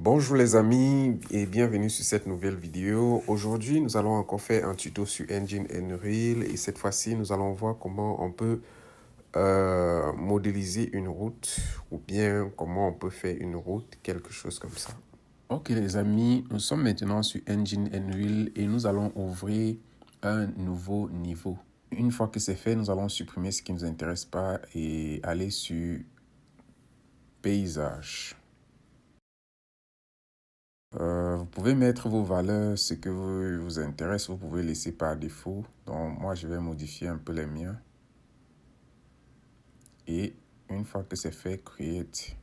Bonjour les amis et bienvenue sur cette nouvelle vidéo. Aujourd'hui, nous allons encore faire un tuto sur Engine and Unreal et cette fois-ci, nous allons voir comment on peut modéliser une route ou bien comment on peut faire une route, quelque chose comme ça. Ok les amis, nous sommes maintenant sur Engine and Unreal et nous allons ouvrir un nouveau niveau. Une fois que c'est fait, nous allons supprimer ce qui ne nous intéresse pas et aller sur Paysage. Vous pouvez mettre vos valeurs, ce que vous intéresse, vous pouvez laisser par défaut. Donc moi, je vais modifier un peu les miens. Et une fois que c'est fait, Create.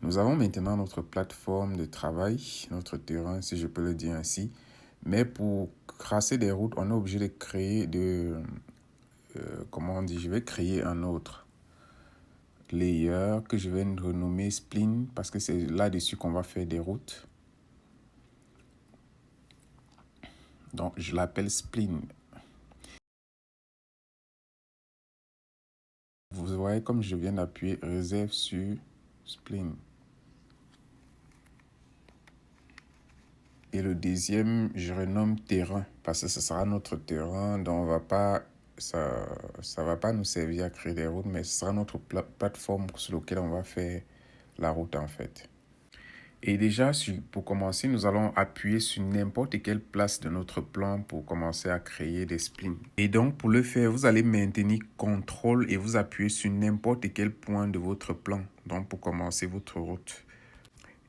Nous avons maintenant notre plateforme de travail, notre terrain, si je peux le dire ainsi. Mais pour tracer des routes, on est obligé de créer comment on dit, je vais créer un autre layer que je vais renommer Spline parce que c'est là-dessus qu'on va faire des routes. Donc, je l'appelle Spline. Vous voyez comme je viens d'appuyer réserve sur Spline. Et le deuxième, je renomme terrain parce que ce sera notre terrain dont on va pas, ça va pas nous servir à créer des routes, mais ce sera notre plateforme sur laquelle on va faire la route en fait. Et déjà, pour commencer, nous allons appuyer sur n'importe quelle place de notre plan pour commencer à créer des splines. Et donc, pour le faire, vous allez maintenir CTRL et vous appuyez sur n'importe quel point de votre plan. Donc, pour commencer votre route.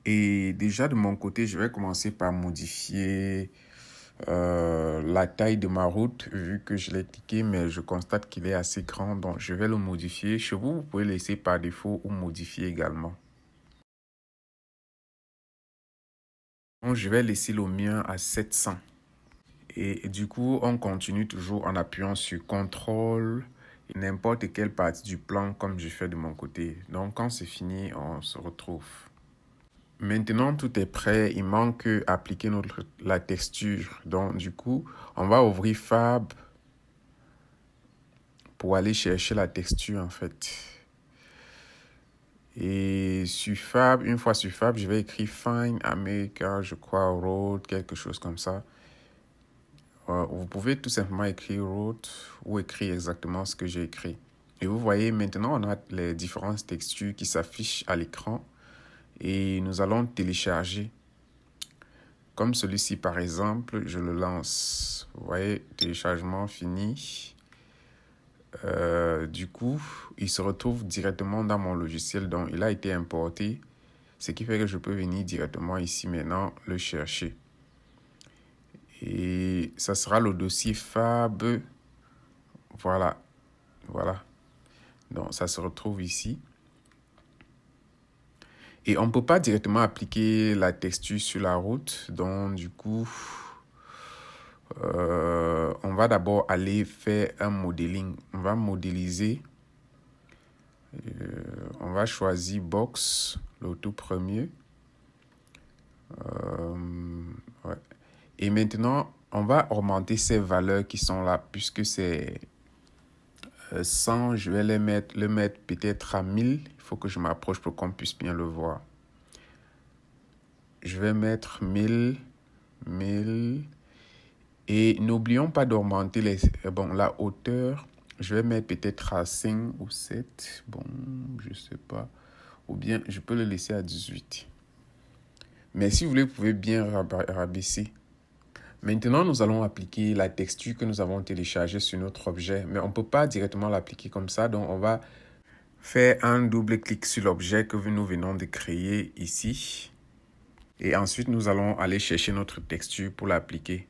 Et déjà, de mon côté, je vais commencer par modifier la taille de ma route, vu que je l'ai cliqué, mais je constate qu'il est assez grand. Donc, je vais le modifier. Chez vous, vous pouvez laisser par défaut ou modifier également. Donc, je vais laisser le mien à 700. Et du coup, on continue toujours en appuyant sur CTRL, n'importe quelle partie du plan comme je fais de mon côté. Donc, quand c'est fini, on se retrouve. Maintenant, tout est prêt. Il manque appliquer la texture. Donc, du coup, on va ouvrir Fab pour aller chercher la texture, en fait. Et sur Fab, une fois sur Fab, je vais écrire Find America, je crois, Road, quelque chose comme ça. Vous pouvez tout simplement écrire road ou écrire exactement ce que j'ai écrit. Et vous voyez, maintenant, on a les différentes textures qui s'affichent à l'écran et nous allons télécharger. Comme celui-ci, par exemple, je le lance. Vous voyez, téléchargement fini. Du coup, il se retrouve directement dans mon logiciel, donc il a été importé. Ce qui fait que je peux venir directement ici maintenant le chercher. Et ça sera le dossier Fab. Voilà. Donc, ça se retrouve ici. Et on ne peut pas directement appliquer la texture sur la route. Donc, du coup, on va d'abord aller faire un modeling. On va modéliser. On va choisir Box, le tout premier. Ouais. Et maintenant, on va augmenter ces valeurs qui sont là, puisque c'est 100, je vais le mettre peut-être à 1000. Il faut que je m'approche pour qu'on puisse bien le voir. Je vais mettre 1000. Et n'oublions pas d'augmenter la hauteur. Je vais mettre peut-être à 5 ou 7. Bon, je sais pas. Ou bien, je peux le laisser à 18. Mais si vous voulez, vous pouvez bien rabaisser. Maintenant, nous allons appliquer la texture que nous avons téléchargée sur notre objet. Mais on ne peut pas directement l'appliquer comme ça. Donc, on va faire un double clic sur l'objet que nous venons de créer ici. Et ensuite, nous allons aller chercher notre texture pour l'appliquer.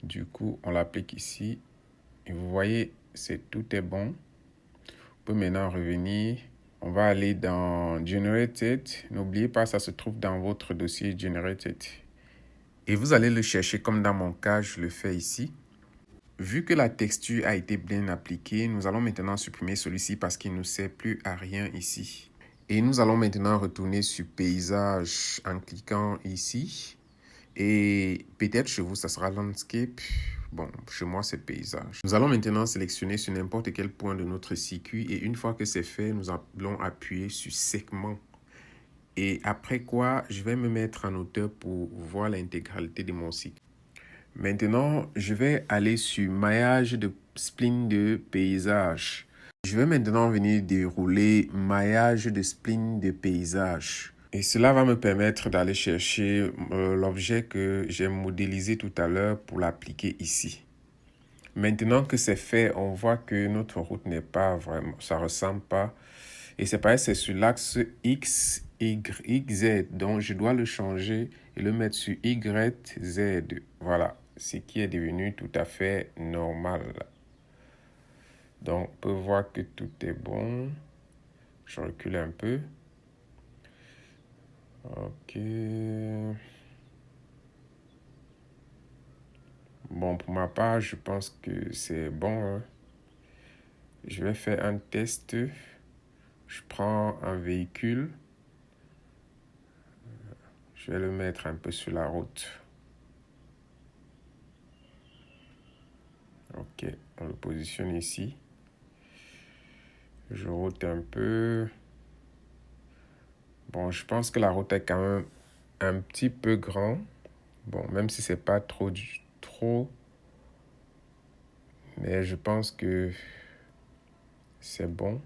Du coup, on l'applique ici. Et vous voyez, tout est bon. On peut maintenant revenir. On va aller dans Generated. N'oubliez pas, ça se trouve dans votre dossier Generated. Et vous allez le chercher comme dans mon cas, je le fais ici. Vu que la texture a été bien appliquée, nous allons maintenant supprimer celui-ci parce qu'il ne sert plus à rien ici. Et nous allons maintenant retourner sur Paysage en cliquant ici. Et peut-être chez vous, ça sera Landscape. Bon, chez moi, c'est paysage. Nous allons maintenant sélectionner sur n'importe quel point de notre circuit et une fois que c'est fait, nous allons appuyer sur segment. Et après quoi, je vais me mettre en hauteur pour voir l'intégralité de mon cycle. Maintenant, je vais aller sur maillage de spline de paysage. Je vais maintenant venir dérouler maillage de spline de paysage. Et cela va me permettre d'aller chercher l'objet que j'ai modélisé tout à l'heure pour l'appliquer ici. Maintenant que c'est fait, on voit que notre route n'est pas vraiment, ça ressemble pas. Et c'est pareil, c'est sur l'axe X, Y, Z. Donc, je dois le changer et le mettre sur Y, Z. Voilà, ce qui est devenu tout à fait normal. Donc, on peut voir que tout est bon. Je recule un peu. Ok. Bon, pour ma part, je pense que c'est bon, hein. Je vais faire un test. Je prends un véhicule. Je vais le mettre un peu sur la route. Ok, on le positionne ici. Je route un peu. Bon, je pense que la route est quand même un petit peu grand. Bon, même si c'est pas trop, mais je pense que c'est bon.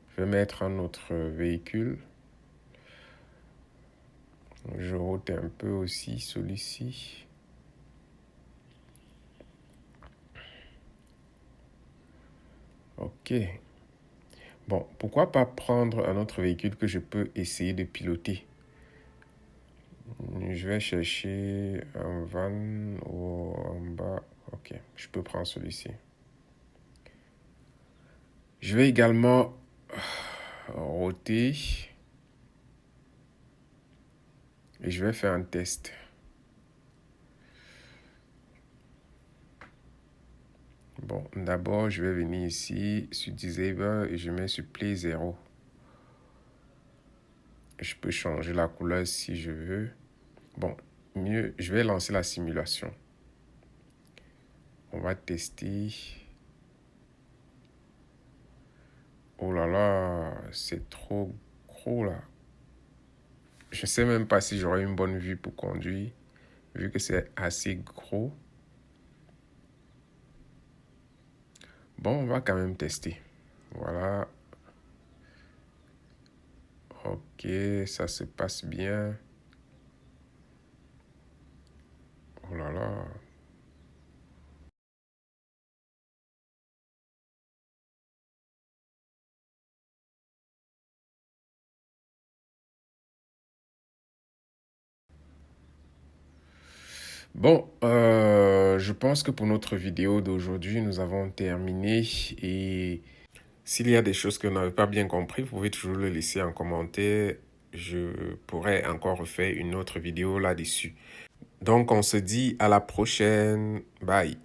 Je vais mettre un autre véhicule. Je route un peu aussi celui-ci. Ok. Bon, pourquoi pas prendre un autre véhicule que je peux essayer de piloter? Je vais chercher un van ou en bas. Ok, je peux prendre celui-ci. Je vais également roter et je vais faire un test. Bon, d'abord, je vais venir ici sur Disable et je mets sur Play 0. Je peux changer la couleur si je veux. Bon, mieux, je vais lancer la simulation. On va tester. Oh là là, c'est trop gros là. Je ne sais même pas si j'aurai une bonne vue pour conduire, vu que c'est assez gros. Bon, on va quand même tester. Voilà. Ok, ça se passe bien. Oh là là. Bon, je pense que pour notre vidéo d'aujourd'hui, nous avons terminé. Et s'il y a des choses que vous n'avez pas bien compris, vous pouvez toujours le laisser en commentaire. Je pourrais encore refaire une autre vidéo là-dessus. Donc, on se dit à la prochaine. Bye.